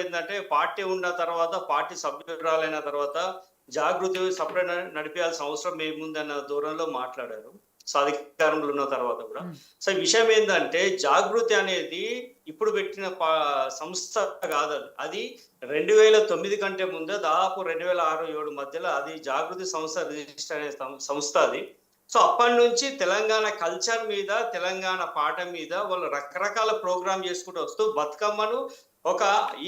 ఏంటంటే పార్టీ ఉన్న తర్వాత, పార్టీ సభ్యురాలైన తర్వాత జాగృతి సపరేట్ నడిపేయాల్సిన అవసరం ఏముందన్న ధోరణిలో మాట్లాడారు. సో, అధికారంలో ఉన్న తర్వాత కూడా. సో, ఈ విషయం ఏందంటే జాగృతి అనేది ఇప్పుడు పెట్టిన సంస్థ కాదది. అది 2009 కంటే ముందే దాదాపు 2006, 2007 మధ్యలో అది జాగృతి సంస్థ రిజిస్టర్ అనే సంస్థ అది. సో, అప్పటినుంచి తెలంగాణ కల్చర్ మీద, తెలంగాణ పాట మీద వాళ్ళు రకరకాల ప్రోగ్రామ్ చేసుకుంటూ వస్తూ బతుకమ్మను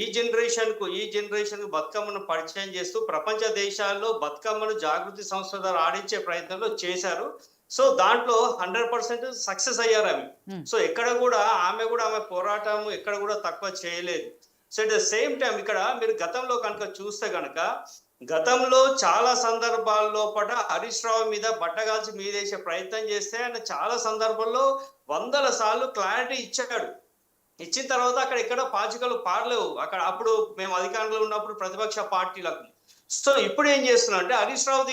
ఈ జనరేషన్‌కు బతుకమ్మను పరిచయం చేస్తూ ప్రపంచ దేశాల్లో బతుకమ్మను జాగృతి సంస్థ ద్వారా ఆడించే ప్రయత్నంలో చేశారు. సో, దాంట్లో 100% సక్సెస్ అయ్యారామె. సో, ఎక్కడ కూడా ఆమె పోరాటం ఎక్కడ కూడా తక్కువ చేయలేదు. So, at the same time ఇక్కడ మీరు గతంలో కనుక చూస్తే గనక గతంలో చాలా సందర్భాల్లో హరీష్ రావు మీద బట్టగాల్చి మీదేసే ప్రయత్నం చేస్తే ఆయన చాలా సందర్భాల్లో వందల సార్లు క్లారిటీ ఇచ్చాడు. ఇచ్చిన తర్వాత అక్కడ ఎక్కడ పాచికలు పారలేవు. అప్పుడు మేము అధికారంలో ఉన్నప్పుడు ప్రతిపక్ష పార్టీలకు. సో, ఇప్పుడు ఏం చేస్తున్నా అంటే హరీష్ రావు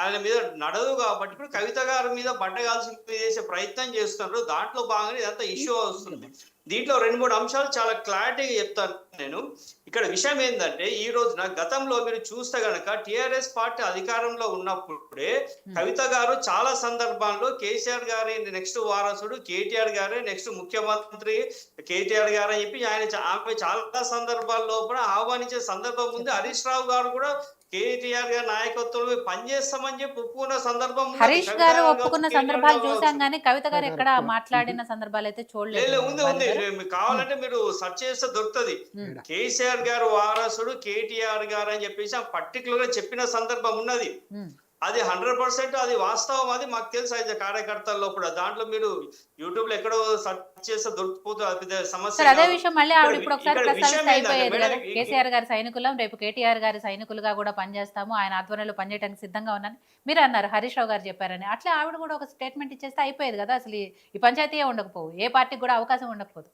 ఆయన మీద నడదు కాబట్టి ఇప్పుడు కవిత గారి మీద బట్టగాల్చి చేసే ప్రయత్నం చేస్తున్నారు. దాంట్లో భాగంగా ఇదంతా ఇష్యూ వస్తుంది. దీంట్లో 2-3 అంశాలు చాలా క్లారిటీగా చెప్తాను నేను. ఇక్కడ విషయం ఏంటంటే ఈ రోజున గతంలో మీరు చూస్తే గనక టిఆర్ఎస్ పార్టీ అధికారంలో ఉన్నప్పుడే కవిత గారు చాలా సందర్భాల్లో కేసీఆర్ గారి నెక్స్ట్ వారసుడు కేటీఆర్ గారే నెక్స్ట్ ముఖ్యమంత్రి కేటీఆర్ గారు అని చెప్పి ఆమె చాలా సందర్భాల్లో కూడా ఆహ్వానించే సందర్భం ఉంది. హరీష్ రావు గారు కూడా కేటీఆర్ గారి నాయకత్వంలో పనిచేస్తామని చెప్పి ఒప్పుకున్న సందర్భం, హరీష్ గారు ఒప్పుకున్న సందర్భాలు చూసాం కానీ కవిత గారు ఎక్కడ మాట్లాడిన సందర్భాలు అయితే చూడలేదు. ఉంది కావాలంటే మీరు సెర్చ్ చేస్తే దొరుకుతుంది. కేసీఆర్ గారు వారసుడు కేటీఆర్ గారు అని చెప్పేసి పర్టికులర్ గా చెప్పిన సందర్భం ఉన్నది. అది 100% అది వాస్తవం. అది మాకు తెలుసు అయితే కార్యకర్తల్లో కూడా. దాంట్లో మీరు యూట్యూబ్ లో ఎక్కడో సెర్చ్ చేస్తే దొరికిపోతుంది సమస్య. అదే విషయం మళ్ళీ ఆవిడ ఇప్పుడు ఒకసారి ప్రస్తావిస్తే అయిపోయేది కదా, కేసీఆర్ గారి సైనికులం రేపు కేటీఆర్ గారి సైనికులుగా కూడా పనిచేస్తాము, ఆయన ఆధ్వర్యంలో పనిచేయడానికి సిద్ధంగా ఉన్నాను మీరు అన్నారు, హరీష్ రావు గారు చెప్పారని. అట్లా ఆవిడ కూడా ఒక స్టేట్మెంట్ ఇచ్చేస్తే అయిపోయేది కదా. అసలు ఈ పంచాయతీయే ఉండకపోవు, ఏ పార్టీకి కూడా అవకాశం ఉండకపోదు.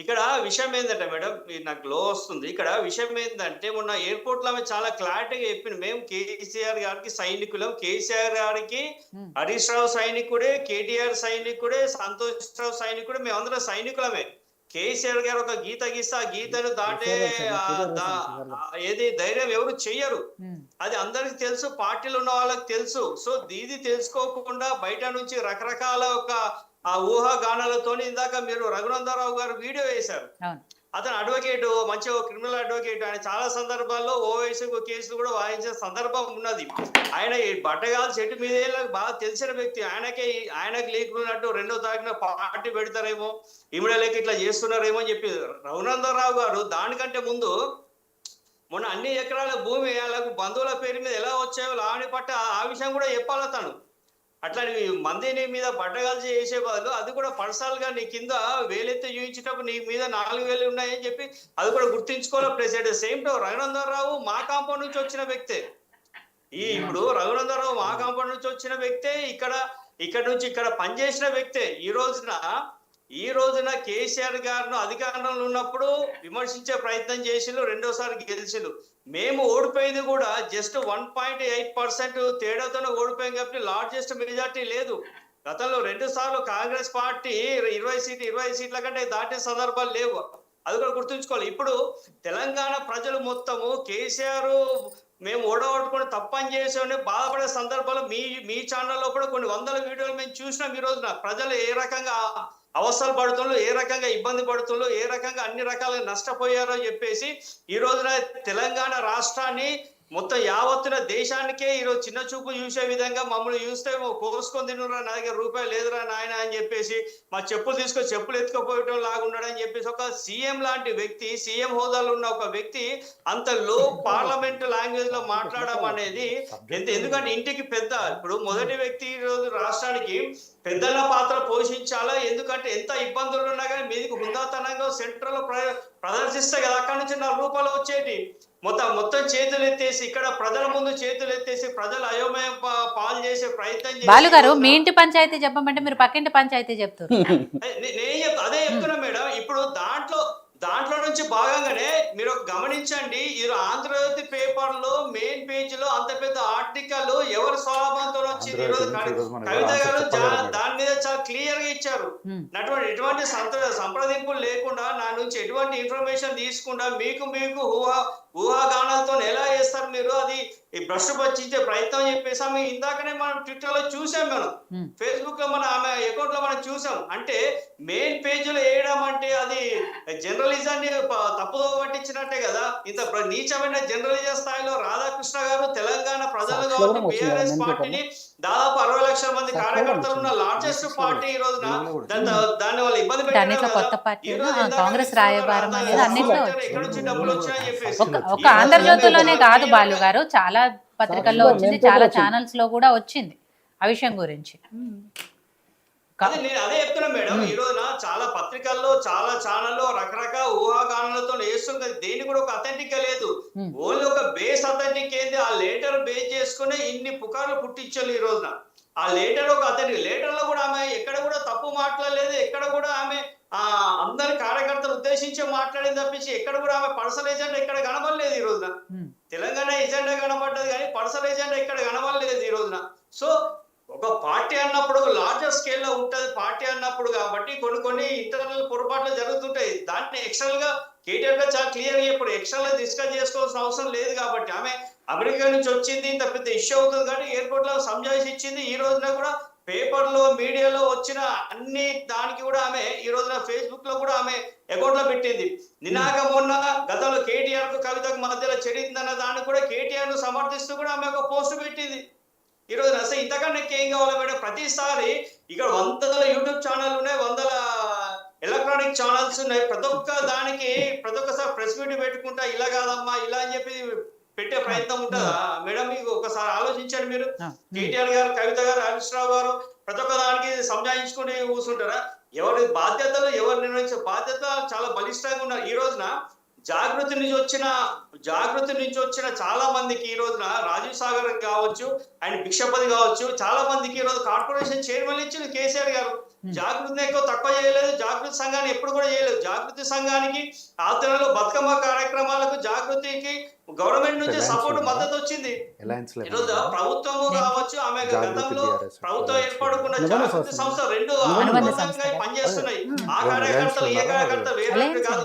ఇక్కడ విషయం ఏంటంటే మేడం నాకు లో వస్తుంది. ఇక్కడ విషయం ఏంటంటే మొన్న ఎయిర్పోర్ట్ లో ఆమె చాలా క్లారిటీగా చెప్పింది, మేము కేసీఆర్ గారికి సైనికులం, కేసీఆర్ గారికి హరీష్ రావు సైనికుడే, కేటీఆర్ సైనికుడే, సంతోష్ రావు సైనికుడే, మేమందరం సైనికులమే. కేసీఆర్ గారు ఒక గీత గీస్తే ఆ గీతను దాటే ఏది ధైర్యం ఎవరు చెయ్యరు. అది అందరికి తెలుసు, పార్టీలో ఉన్న వాళ్ళకి తెలుసు. సో ఇది తెలుసుకోకుండా బయట నుంచి రకరకాల ఆ ఊహాగానాలతో ఇందాక మీరు రఘునందరావు గారు వీడియో వేశారు. అతను అడ్వకేట్, మంచి క్రిమినల్ అడ్వకేట్. ఆయన చాలా సందర్భాల్లో ఓవైసీ కేసులు కూడా వాయించిన సందర్భం ఉన్నది. ఆయన ఈ బట్టగాలు చెట్టు మీద బాగా తెలిసిన వ్యక్తి. ఆయనకి లేకున్నట్టు 2వ తారీఖున పార్టీ పెడతారేమో, ఇమిడలేక ఇట్లా చేస్తున్నారేమో అని చెప్పి రఘునందరావు గారు దానికంటే ముందు మొన్న అన్ని ఎకరాల భూమి వాళ్ళకు బంధువుల పేరు మీద ఎలా వచ్చాయో లావణి పట్ట ఆ విషయం కూడా చెప్పాలి తను. అట్లా మందిని మీద బట్టగాలు చేసే బదులు అది కూడా పర్సనల్ గా నీ కింద వేలెత్తి చూపించేటప్పుడు నీ మీద 4,000 ఉన్నాయని చెప్పి అది కూడా గుర్తించుకోవాలి. Plus at the same time Raghunandarao మా కాంపౌండ్ నుంచి వచ్చిన వ్యక్తే. ఇప్పుడు రఘునందరావు మా కాంపౌండ్ నుంచి వచ్చిన వ్యక్తే, ఇక్కడ నుంచి ఇక్కడ పనిచేసిన వ్యక్తే. ఈ రోజున కేసీఆర్ గారు అధికారంలో ఉన్నప్పుడు విమర్శించే ప్రయత్నం చేసిండు, 2వసారి గెలిచిండు. మేము ఓడిపోయింది కూడా జస్ట్ 1.8% తేడాతోనే ఓడిపోయింది కాబట్టి లార్జెస్ట్ మెజార్టీ లేదు. గతంలో 2 సార్లు కాంగ్రెస్ పార్టీ 20 సీట్ల కంటే దాటిన సందర్భాలు లేవు. అది కూడా గుర్తుంచుకోవాలి. ఇప్పుడు తెలంగాణ ప్రజలు మొత్తము కేసీఆర్ మేము ఓడగొట్టుకుని తప్పని చేసామని బాధపడే సందర్భాలు మీ ఛానల్లో కూడా కొన్ని వందల వీడియోలు మేము చూసినాం. ఈ రోజున ప్రజలు ఏ రకంగా అవస్థలు పడుతుండ్రు, ఏ రకంగా ఇబ్బంది పడుతుండ్రు, ఏ రకంగా అన్ని రకాలుగా నష్టపోయారో చెప్పేసి ఈ రోజున తెలంగాణ రాష్ట్రాన్ని మొత్తం యావత్తున దేశానికే ఈరోజు చిన్న చూపు చూసే విధంగా మమ్మల్ని చూస్తే కోసుకొని తినురా, నా దగ్గర రూపాయలు లేదురా నాయన అని చెప్పేసి మా చెప్పులు తీసుకొని చెప్పులు ఎత్తుకపోయటం లాగున్నాడని చెప్పేసి ఒక సీఎం లాంటి వ్యక్తి, సీఎం హోదాలో ఉన్న ఒక వ్యక్తి అంత లో పార్లమెంట్ లాంగ్వేజ్ లో మాట్లాడడం అనేది ఎందుకంటే ఇంటికి పెద్ద. ఇప్పుడు మొదటి వ్యక్తి ఈరోజు రాష్ట్రానికి పెద్దల పాత్ర పోషించాలా, ఎందుకంటే ఎంత ఇబ్బందులు ఉన్నా కానీ మీదికి హుందాతనంగా సెంట్రల్ ప్రదర్శిస్తే కదా అక్కడి నుంచి 4 రూపాయలు వచ్చేటి. మొత్తం చేతులు ఎత్తేసి ఇక్కడ ప్రజల ముందు చేతులు ఎత్తేసి ప్రజలు అయోమయం పాలు చేసే ప్రయత్నం బాలుగారు మీ ఇంటి పంచాయతీ చెప్పమంటే మీరు పక్కింటి పంచాయతీ చెప్తారు. నేను అదే చెప్తున్నా మేడం. ఇప్పుడు దాంట్లో నుంచి భాగంగానే మీరు గమనించండి, ఈ ఆంధ్రజ్యోతి పేపర్ లో మెయిన్ పేజ్ లో అంత పెద్ద ఆర్టికల్ ఎవరు స్వలాభంతో వచ్చింది. ఈ రోజు కవిత గారు దాని మీద చాలా క్లియర్ గా ఇచ్చారు. ఎటువంటి సంప్రదింపులు లేకుండా నా నుంచి ఎటువంటి ఇన్ఫర్మేషన్ తీసుకుండా మీకు ఊహాగానాలతో ఎలా చేస్తారు మీరు, అది ఈ భ్రష్ పట్టించే ప్రయత్నం చెప్పేసి ఆమె ఇందాకనే మనం ట్విట్టర్ లో చూసాం, మనం ఫేస్బుక్ లో మన ఆమె అకౌంట్ లో మనం చూసాం. అంటే మెయిన్ పేజ్ లో వేయడం అంటే అది జర్నలిజాన్ని తప్పుదో పట్టించినట్టే కదా. ఇంత నీచమైన జర్నలిజం స్థాయిలో రాధాకృష్ణ గారు తెలంగాణ ప్రజలు కావచ్చు బీఆర్ఎస్ పార్టీని దాదాపు 60 లక్షల మంది కార్యకర్తలు ఉన్న లార్జెస్ట్ పార్టీ ఈ రోజున దాని వల్ల ఇబ్బంది పెట్టారు. కాంగ్రెస్ రాయబారం అనేది అన్నింటిలో ఎక్కడ నుంచి డబ్బులు వచ్చాయని చెప్పేసి ఒక ఆంధ్రజ్యోతిలోనే కాదు బాలు గారు, చాలా పత్రికల్లో వచ్చింది, చాలా ఛానల్స్ లో కూడా వచ్చింది ఆ విషయం గురించి. నేను అదే చెప్తున్నా మేడం, ఈ రోజున చాలా పత్రికల్లో చాలా ఛానల్లో రకరకాల ఊహాగానాలతో వేస్తుంది. దేని కూడా ఒక అథెంటిక్ లేదు, ఓన్లీ ఒక బేస్ అథెంటిక్ ఏంది, ఆ లేటర్ బేస్ చేసుకుని ఇన్ని పుకార్లు పుట్టించాలి. ఈ రోజున ఆ లేటర్ ఒక అథెంటిక్, లేటర్ లో కూడా ఆమె ఎక్కడ కూడా తప్పు మాట్లాడలేదు, ఎక్కడ కూడా ఆమె అందరి కార్యకర్తలు ఉద్దేశించి మాట్లాడింది తప్పించి ఎక్కడ కూడా ఆమె పర్సనల్ ఎజెండా ఎక్కడ కనబడలేదు. ఈ రోజున తెలంగాణ ఎజెండా కనబడ్డది కానీ పర్సనల్ ఎజెండా ఎక్కడ కనబడలేదు ఈ రోజున. సో ఒక పార్టీ అన్నప్పుడు లార్జర్ స్కేల్ లో ఉంటది పార్టీ అన్నప్పుడు, కాబట్టి కొన్ని ఇంటర్నల్ పొరపాట్లు జరుగుతుంటాయి. దాన్ని ఎక్స్టర్నల్ గా కేటీఆర్ గా చాలా క్లియర్ గా ఇప్పుడు ఎక్స్టర్నల్ గా డిస్కస్ చేసుకోవాల్సిన అవసరం లేదు. కాబట్టి ఆమె అమెరికా నుంచి వచ్చింది, ఇంత పెద్ద ఇష్యూ అవుతుంది కానీ ఎయిర్పోర్ట్ లో సంజాయిషి ఇచ్చింది. ఈ రోజున కూడా పేపర్ లో మీడియాలో వచ్చిన అన్ని దానికి కూడా ఆమె ఈ రోజున ఫేస్బుక్ లో కూడా ఆమె అకౌంట్ లో పెట్టింది. నినాక మొన్న గతంలో కేటీఆర్ కు కవితకు మధ్యలో చెడిందన్న దాన్ని కూడా కేటీఆర్ ను సమర్థిస్తూ కూడా ఆమె ఒక పోస్ట్ పెట్టింది. ఈ రోజు అసలు ఇంతకన్నా ఏం కావాలి మేడం? ప్రతిసారి ఇక్కడ 100 యూట్యూబ్ ఛానల్ ఉన్నాయి, 100 ఎలక్ట్రానిక్ ఛానల్స్ ఉన్నాయి. ప్రతి ఒక్కసారి ప్రెస్ మీట్ పెట్టుకుంటా ఇలా కాదమ్మా ఇలా అని చెప్పి పెట్టే ప్రయత్నం ఉంటుందా మేడం? మీకు ఒకసారి ఆలోచించండి మీరు. కేటీఆర్ గారు, కవిత గారు, హరీష్ రావు గారు ప్రతి ఒక్క దానికి సంజాయించుకుని కూర్చుంటారా? ఎవరి బాధ్యతలు ఎవరు నిర్వహించే బాధ్యత చాలా బలిష్టంగా ఉన్నారు. ఈ రోజున జాగృతి నుంచి వచ్చిన చాలా మందికి ఈ రోజున రాజీవ్ సాగర్ కావచ్చు, ఆయన భిక్షపతి కావచ్చు, చాలా మందికి ఈ రోజు కార్పొరేషన్ చైర్మన్ ఇచ్చింది కేసీఆర్ గారు. జాగృతిని ఎక్కువ తక్కువ చేయలేదు, జాగృతి సంఘాన్ని ఎప్పుడు కూడా చేయలేదు. జాగృతి సంఘానికి ఆధ్వర్యంలో బతుకమ్మ కార్యక్రమాలకు జాగృతికి గవర్నమెంట్ నుంచి సపోర్ట్ మద్దతు వచ్చింది. ఈరోజు ప్రభుత్వము కావచ్చు, ఆమె గతంలో ప్రభుత్వం ఏర్పడుకున్న జాగృతి సంస్థ రెండు అనుబంధంగా పనిచేస్తున్నాయి. ఆ కార్యకర్తలు ఏ కార్యకర్త వేరే కాదు,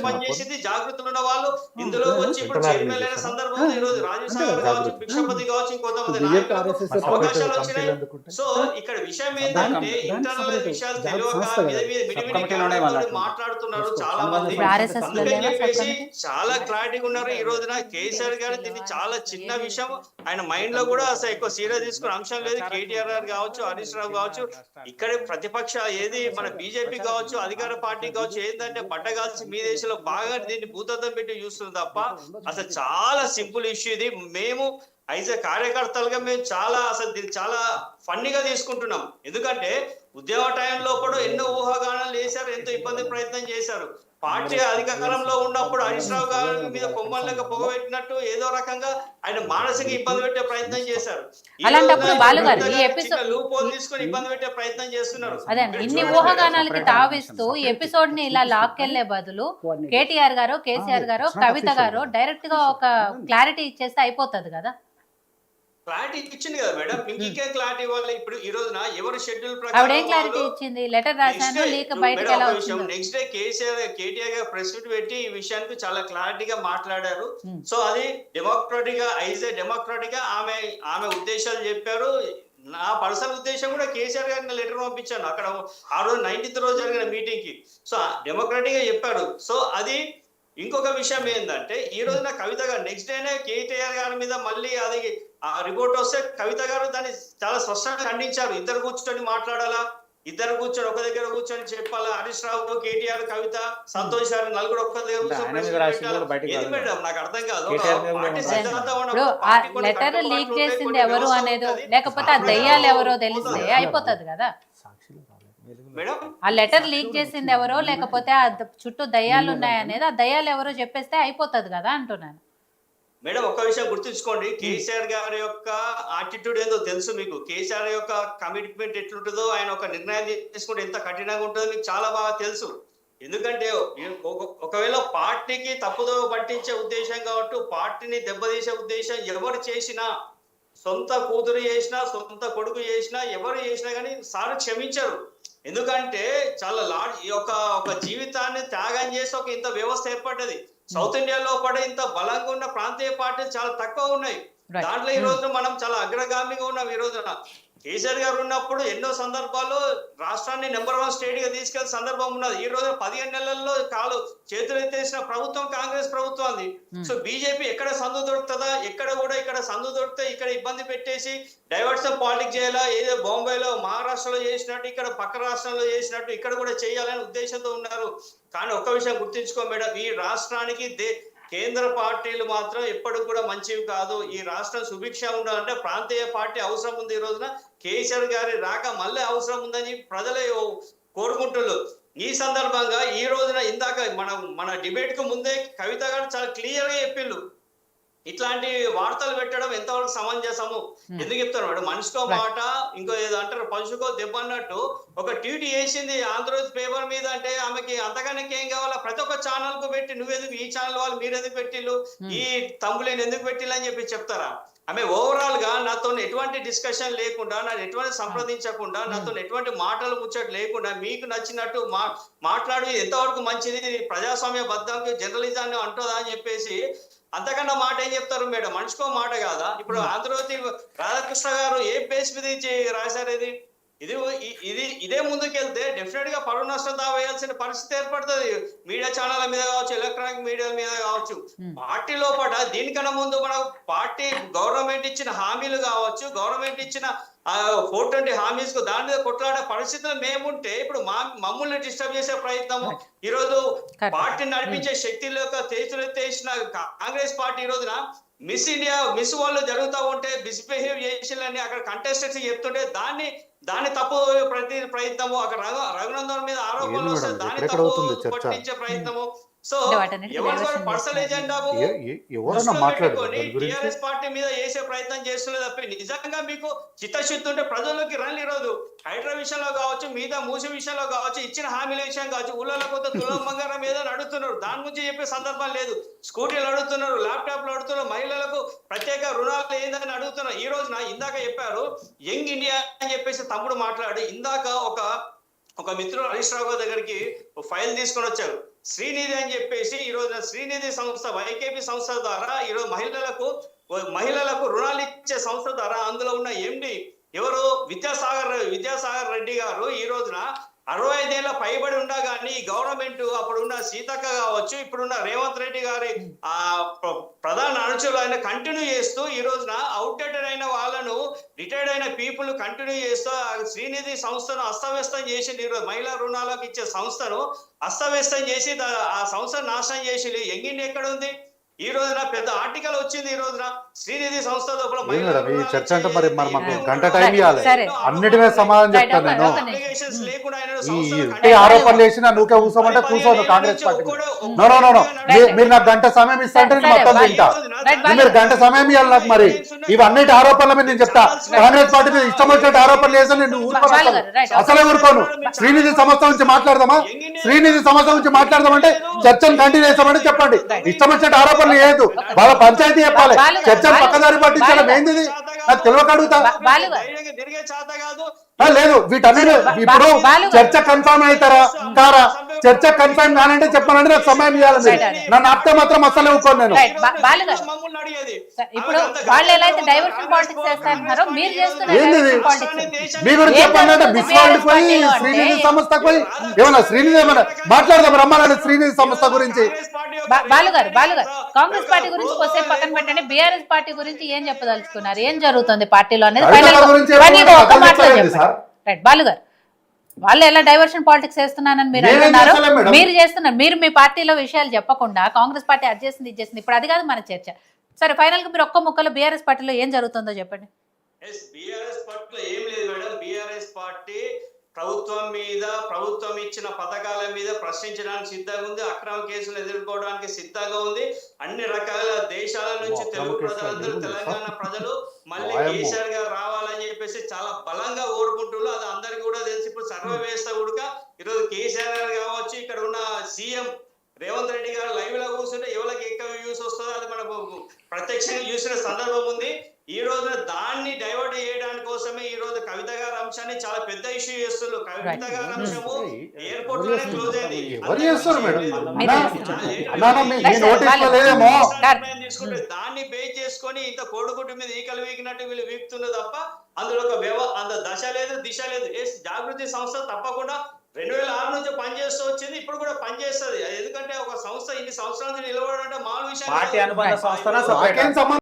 పనిచేసింది జాగృతులు ఉన్న వాళ్ళు ఇందులో వచ్చి ఇప్పుడు చైర్మన్ అయిన సందర్భంలో ఈ రోజు రాజీవ్ సాగర్ కావచ్చు, భిక్షపతి కావచ్చు, ఇంకొంతమంది నాయకులకు అవకాశాలు వచ్చినాయి. సో ఇక్కడ విషయం ఏంటంటే ఇంటర్నల్ విషయాలు తెలియక మాట్లాడుతున్నారు చాలా మంది. అందుకని చెప్పేసి చాలా క్లారిటీగా ఉన్నారు. ఈ రోజున కేసీఆర్ గారు దీన్ని చాలా చిన్న విషయం, ఆయన మైండ్ లో కూడా అసలు ఎక్కువ సీరియస్ తీసుకునే అంశం లేదు. కేటీఆర్ గారు కావచ్చు, హరీష్ రావు కావచ్చు, ఇక్కడ ప్రతిపక్ష ఏది మన బీజేపీ కావచ్చు, అధికార పార్టీ కావచ్చు, ఏంటంటే పట్టగాల్సి మీ దేశంలో బాగా దీన్ని భూతద్దం పెట్టి చూస్తుంది తప్ప అసలు చాలా సింపుల్ ఇష్యూ ఇది. మేము అయితే కార్యకర్తలుగా మేము దీన్ని చాలా ఫన్నీగా తీసుకుంటున్నాం. ఎందుకంటే ఉద్యమ టైంలో కూడా ఎన్నో ఊహాగానాలు చేశారు, ఎంతో ఇబ్బంది ప్రయత్నం చేశారు. పార్టీ అధికారంలో ఉన్నప్పుడు హరీష్ రావు గారి మీద కొమ్మల్లాగా పొగబెట్టినట్టు ఏదో రకంగా ఆయన మానసిక ఇబ్బంది పెట్టే ప్రయత్నం చేశారు. అలాంటప్పుడు బాలు గారు ఈ ఎపిసోడ్ లూపోల్ తీసుకొని ఇబ్బంది పెట్టే ప్రయత్నం చేస్తున్నారు. అదే ఇన్ని ఊహాగానాలకి తావిస్తూ ఎపిసోడ్ ని ఇలా లాక్కెళ్లే బదులు కేటీఆర్ గారు, కేసీఆర్ గారు, కవిత గారు డైరెక్ట్ గా ఒక క్లారిటీ ఇచ్చేస్తే అయిపోతుంది కదా. క్లారిటీ ఇచ్చింది కదా మేడం, ఇంకే క్లారిటీ ఇవ్వాలి. ఇప్పుడు ఈ రోజున ఎవరు షెడ్యూల్ ప్రకారం క్లారిటీ ఇచ్చింది, లెటర్ రాశాను, లీక్ బయటకు ఎలా వచ్చింది. నెక్స్ట్ డే కేటీఆర్ గారు ప్రెస్ మీట్ పెట్టి ఈ విషయానికి చాలా క్లారిటీగా మాట్లాడారు. సో అది డెమోక్రాటిక్ గా ఆమె ఉద్దేశాలు చెప్పారు. నా పర్సనల్ ఉద్దేశం కూడా కేసీఆర్ గారిని లెటర్ పంపించాను అక్కడ ఆ రోజు 19th రోజు జరిగిన మీటింగ్ కి. సో డెమోక్రాటిక్ గా చెప్పారు. సో అది ఇంకొక విషయం ఏంటంటే ఈ రోజున కవిత గారు నెక్స్ట్ డేనే కేటీఆర్ గారి మీద మళ్ళీ అది ఆ రిపోర్ట్ వస్తే కవిత గారు దాన్ని చాలా స్పష్టంగా ఖండించారు. ఇద్దరు కూర్చొని మాట్లాడాలా, ఇద్దరు కూర్చొని ఒక దగ్గర కూర్చొని చెప్పాలా, హరీష్ రావు, కేటీఆర్, కవిత, సంతోష్ గారు నలుగురు ఒక్క దగ్గర కూర్చొని నాకు అర్థం కాదు. లెటర్ లీక్ చేసింది ఎవరు అనేదో లేకపోతే ఆ దయ్యాలు ఎవరో తెలిస్తే అయిపోతుంది కదా. ఆ లెటర్ లీక్ చేసింది ఎవరో లేకపోతే ఆ చుట్టూ దయ్యాలు ఉన్నాయనేది ఆ దయ్యాలు ఎవరో చెప్పేస్తే అయిపోతుంది కదా అంటున్నాను. మేడం ఒక్క విషయం గుర్తుంచుకోండి, కేసీఆర్ గారి యొక్క ఆటిట్యూడ్ ఏందో తెలుసు మీకు. కేసీఆర్ యొక్క కమిట్మెంట్ ఎట్లుంటుందో, ఆయన ఒక నిర్ణయం తీసుకుంటే ఎంత కఠినంగా ఉంటుందో మీకు చాలా బాగా తెలుసు. ఎందుకంటే ఒకవేళ పార్టీకి తప్పుదో పట్టించే ఉద్దేశం కాబట్టి పార్టీని దెబ్బతీసే ఉద్దేశం ఎవరు చేసినా, సొంత కూతురు చేసినా, సొంత కొడుకు చేసినా, ఎవరు చేసినా కానీ సార్ క్షమించరు. ఎందుకంటే చాలా ఒక జీవితాన్ని త్యాగం చేసి ఒక ఇంత వ్యవస్థ ఏర్పడ్డది. సౌత్ ఇండియాలో పడే ఇంత బలంగా ఉన్న ప్రాంతీయ పార్టీలు చాలా తక్కువ ఉన్నాయి. దాంట్లో ఈ రోజున మనం చాలా అగ్రగామిగా ఉన్నాం. ఈ రోజున కేసీఆర్ గారు ఉన్నప్పుడు ఎన్నో సందర్భాల్లో రాష్ట్రాన్ని నెంబర్ 1 స్టేట్ గా తీసుకెళ్లిన సందర్భం ఉన్నది. ఈ రోజు 15 నెలల్లో చేతులెత్తేసిన ప్రభుత్వం కాంగ్రెస్ ప్రభుత్వం అది. సో బీజేపీ ఎక్కడ సందు దొరుకుతుందా, ఇక్కడ సందు దొరికితే ఇక్కడ ఇబ్బంది పెట్టేసి డైవర్షన్ పాలిటిక్స్ చేయాలా, ఏదో బాంబేలో మహారాష్ట్రలో చేసినట్టు ఇక్కడ పక్క రాష్ట్రంలో చేసినట్టు ఇక్కడ కూడా చేయాలనే ఉద్దేశంతో ఉన్నారు. కానీ ఒక్క విషయం గుర్తుంచుకో మేడం, ఈ రాష్ట్రానికి కేంద్ర పార్టీలు మాత్రం ఎప్పటికి కూడా మంచివి కాదు. ఈ రాష్ట్రం సుభిక్ష ఉండాలంటే ప్రాంతీయ పార్టీ అవసరం ఉంది. ఈ రోజున కేసీఆర్ గారి రాక మళ్ళీ అవసరం ఉందని ప్రజలే కోరుకుంటున్నారు. ఈ సందర్భంగా ఈ రోజున ఇందాక మన డిబేట్ కు ముందే కవిత గారు చాలా క్లియర్ గా చెప్పిండ్రు, ఇట్లాంటి వార్తలు పెట్టడం ఎంతవరకు సమంజసము. ఎందుకు చెప్తారు మేడం, మనిషికో మాట ఇంకో ఏదో అంటారు పశుకో దెబ్బ అన్నట్టు ఒక ట్వీట్ చేసింది ఆంధ్రజ్యోతి పేపర్ మీద అంటే ఆమెకి అంతకన్నా ఏం కావాలా, ప్రతి ఒక్క ఛానల్ కు పెట్టి నువ్వెందుకు ఈ ఛానల్ వాళ్ళు మీరెందుకు పెట్టిల్లు, ఈ తమ్ములేని ఎందుకు పెట్టిల్లు అని చెప్పి చెప్తారా? ఆమె ఓవరాల్ గా నాతో ఎటువంటి డిస్కషన్ లేకుండా, నాకు ఎటువంటి సంప్రదించకుండా, నాతో ఎటువంటి మాటలు ముచ్చట్లు లేకుండా మీకు నచ్చినట్టు మాట్లాడి ఎంతవరకు మంచిది, ప్రజాస్వామ్య బద్దంగా జర్నలిజాన్ని అంటుందా అని చెప్పేసి అంతకన్నా మాట ఏం చెప్తారు మేడం, మనిషికో మాట కాదా? ఇప్పుడు ఆంధ్రజ్యోతి రాధాకృష్ణ గారు ఏ బేస్ మీద రాశారు ఇదే ముందుకెళ్తే డెఫినెట్ గా పరువు నష్టం దావా వేయాల్సిన పరిస్థితి ఏర్పడుతుంది. మీడియా ఛానల్ మీద కావచ్చు, ఎలక్ట్రానిక్ మీడియా మీద కావచ్చు. పార్టీ లోపల దీనికన్నా ముందు మన పార్టీ గవర్నమెంట్ ఇచ్చిన హామీలు కావచ్చు, గవర్నమెంట్ ఇచ్చిన 420 హామీస్ కు దాని మీద కొట్లాడే పరిస్థితులు మేముంటే ఇప్పుడు మమ్మల్ని డిస్టర్బ్ చేసే ప్రయత్నం ఈ రోజు పార్టీని నడిపించే శక్తిలో చేసిన కాంగ్రెస్ పార్టీ ఈ రోజున మిస్ ఇండియా మిస్ వాళ్ళు జరుగుతూ ఉంటే మిస్బిహేవ్ చేసిందని అక్కడ కంటెస్టెంట్స్ చెప్తుంటే దాన్ని తప్పు ప్రయత్నము, అక్కడ రఘునందన్ మీద ఆరోపణలు వస్తే దాన్ని తప్పు పట్టించే ప్రయత్నము. So personal agenda TRS party మీద వేసే ప్రయత్నం చేస్తున్నది తప్ప నిజంగా మీకు చిత్తశుద్ధి ఉంటే ప్రజల్లోకి రండి. ఈ రోజు హైడ్రా విషయంలో కావచ్చు, మీద మూసి విషయంలో కావచ్చు, ఇచ్చిన హామీల విషయం కావచ్చు, ఊళ్ళలో కొత్త తులం బంగారం మీద అడుగుతున్నారు, దాని గురించి చెప్పే సందర్భం లేదు. స్కూటీలు అడుగుతున్నారు, ల్యాప్టాప్లు అడుగుతున్నారు, మహిళలకు ప్రత్యేక రుణాలు ఏందని అడుగుతున్నారు. ఈ రోజున ఇందాక చెప్పారు యంగ్ ఇండియా అని చెప్పేసి తమ్ముడు మాట్లాడి, ఇందాక ఒక మిత్రుడు హరీష్ రావు దగ్గరికి ఫైల్ తీసుకొని వచ్చారు. శ్రీనిధి అని చెప్పేసి ఈ రోజున శ్రీనిధి సంస్థ వైకేపీ సంస్థ ద్వారా ఈరోజు మహిళలకు రుణాలు ఇచ్చే సంస్థ ద్వారా అందులో ఉన్న ఎండి ఎవరు విద్యాసాగర్ రెడ్డి గారు ఈ రోజున 65 ఏళ్ళ పైబడి ఉండా కానీ గవర్నమెంట్ అప్పుడున్న సీతక్క కావచ్చు, ఇప్పుడున్న రేవంత్ రెడ్డి గారి ప్రధాన అనుచరులు ఆయన కంటిన్యూ చేస్తూ ఈ రోజున అవుట్డేటెడ్ అయిన వాళ్ళను, రిటైర్డ్ అయిన పీపుల్ కంటిన్యూ చేస్తూ శ్రీనిధి సంస్థను అస్తవ్యస్తం చేసి ఈరోజు మహిళా రుణాలకు ఇచ్చే సంస్థను అస్తవ్యస్తం చేసి ఆ సంస్థను నాశనం చేసి ఎంగిన్ ఎక్కడ ఉంది? ఈ రోజున పెద్ద ఆర్టికల్ వచ్చింది. ఈ రోజున శ్రీనిధి సంస్థ ఈ చర్చ అంటే మరి మనకు గంట టైం ఇవ్వాలి, అన్నిటి మీద సమాధానం చెప్తాను నేను. ఈ ఆరోపణలు వేసి నువ్వుకే కూర్చోమంటే కూర్చోను కాంగ్రెస్ పార్టీ. నో మీరు నాకు గంట సమయం ఇస్తా అంటే నేను మొత్తం తింటా. మీరు గంట సమయం ఇవ్వాలి నాకు. మరి ఇవన్నిటి ఆరోపణల మీద నేను చెప్తా. కాంగ్రెస్ పార్టీ మీద ఇష్టం వచ్చినట్టు ఆరోపణలు చేసి నేను ఊరుకోను, అసలే ఊరుకోను. శ్రీనిధి సంస్థ నుంచి మాట్లాడదామా? శ్రీనిధి సంస్థ నుంచి మాట్లాడదామంటే చర్చను కంటిన్యూ చేస్తామంటే చెప్పండి. ఇష్టం వచ్చినట్టు ఆరోపణలు లేదు, వాళ్ళ పంచాయతీ చెప్పాలి. చర్చలు పక్కదారి పట్టించడం ఏంది నాకు తెలియక అడుగుతా. లేదు వీటన్నిటి ఇప్పుడు చర్చ కన్ఫర్మ్ అవుతారా కారా? చర్చ కన్ఫర్మ్ కానంటే చెప్పాలంటే నాకు సమయం ఇవ్వాలి. మీరు నన్ను అర్థం మాత్రం అసలు ఊరుకోను నేను. ఇప్పుడు వాళ్ళు ఎలా అయితే డైవర్షన్ పాలిటిక్స్ చేస్తారో మీరు మీ గురించి చెప్పాలంటే మిస్ వరల్డ్ పోయి శ్రీనిధి సంస్థ పోయి ఏమన్నా శ్రీనిధి ఏమన్నా మాట్లాడదాం రమ్మన్నాడు శ్రీనిధి సంస్థ గురించి. బాలుగారు కాంగ్రెస్ పార్టీ గురించి కొద్దిసేపు పక్కన పెట్టండి, బీఆర్ఎస్ పార్టీ గురించి ఏం చెప్పదలుచుకున్నారు, ఏం జరుగుతుంది పార్టీలో అనేది బాలుగారు. వాళ్ళు ఎలా డైవర్షన్ పాలిటిక్స్ చేస్తున్నానని మీరు అంటున్నారు, మీరు చేస్తున్నారు. మీరు మీ పార్టీలో విషయాలు చెప్పకుండా కాంగ్రెస్ పార్టీ అది చేసింది ఇది చేసింది, ఇప్పుడు అది కాదు మన చర్చ. సరే ఫైనల్ గా మీరు ఒక్క ముక్కలో బీఆర్ఎస్ పార్టీలో ఏం జరుగుతుందో చెప్పండి. బీఆర్ఎస్ పార్టీలో ఏం లేదు మేడం. బీఆర్ఎస్ పార్టీ ప్రభుత్వం ఇచ్చిన పథకాల మీద ప్రశ్నించడానికి సిద్ధంగా ఉంది, అక్రమ కేసులు ఎదుర్కోవడానికి సిద్ధంగా ఉంది. అన్ని రకాల దేశాల నుంచి తెలుగు ప్రజలందరూ, తెలంగాణ ప్రజలు మళ్ళీ కేసీఆర్ గారు రావాలని చెప్పేసి చాలా బలంగా కోరుకుంటున్నారు. అది అందరికీ కూడా తెలిసి ఇప్పుడు సర్వే వ్యవస్థ కూడా ఈరోజు కేసీఆర్ గారు కావచ్చు, ఇక్కడ ఉన్న సీఎం రేవంత్ రెడ్డి గారు లైవ్ లో కూర్చుంటే ఎవరికి ఎక్కువ వ్యూస్ వస్తుందో అది మనకు ప్రత్యక్షంగా చూసిన సందర్భం ఉంది. ఈ రోజున దాన్ని డైవర్ట్ చేయడానికి కోసమే ఈ రోజు కవిత గారి అంశాన్ని చాలా పెద్ద ఇష్యూ చేస్తున్నారు. కవిత గారి అంశము ఎయిర్పోర్ట్ లోనే క్లోజ్ అయింది. ఎవరు చేస్తారు మేడం? దాన్ని బేస్ చేసుకొని ఇంత కోడిగుడ్డు మీద ఈకలు వీకినట్టు వీళ్ళు వీకుతున్నారు తప్ప అందులో అంత దశ లేదు, దిశ లేదు. జాగృతి సంస్థ తప్పకుండా 2006 నుంచి పనిచేస్తూ వచ్చింది, ఇప్పుడు కూడా పనిచేస్తుంది. ఎందుకంటే ఒక సంస్థ ఇన్ని సంవత్సరాల నుంచి నిలబడాలంటే మామూలు విషయం.